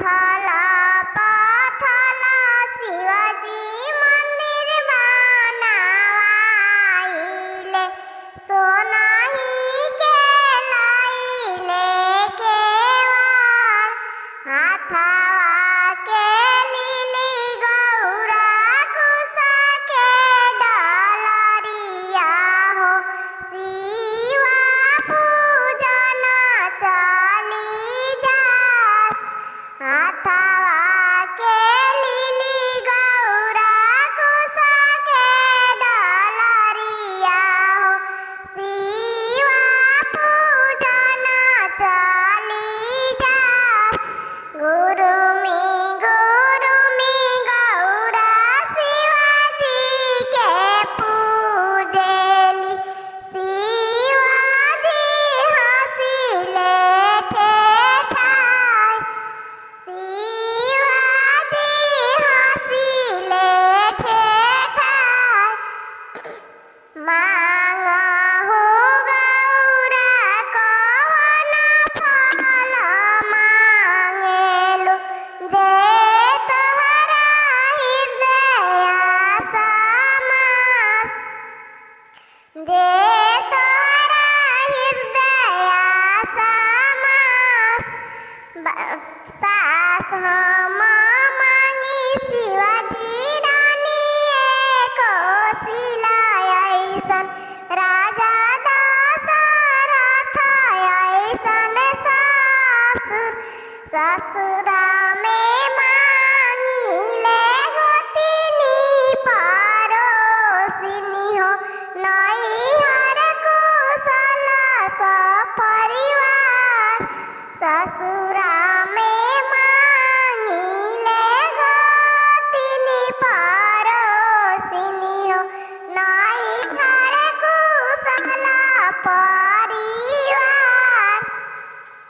थला पथला शिवाजी मंदिर बनावाइले सोनाही के लाइले केवाड़ हाथवा के लिली गौरा कुसा के डालरिया हो शिवा पूजन चली जास हाथवा के लिली गौरा कुसा के डालरिया हो शिवा पूजन चली जास गुरु में गौरा शिवाजी के पूजेली शिवाजी हंसिले ठेठाय शिवाजी हंसिले ठेठाय मांगहु गौरा कवन फल मांगेलु जे तोहरा हृदय समास जे तोहरा हृदय समास सास हम मांगी शिवाजी रानी कोशिला ऐसन राजा दशरथ ऐसन ससुरा में मांगिले गोतिनी पड़ोसिनी हो नैहर कुशल सपरिवार ससुरा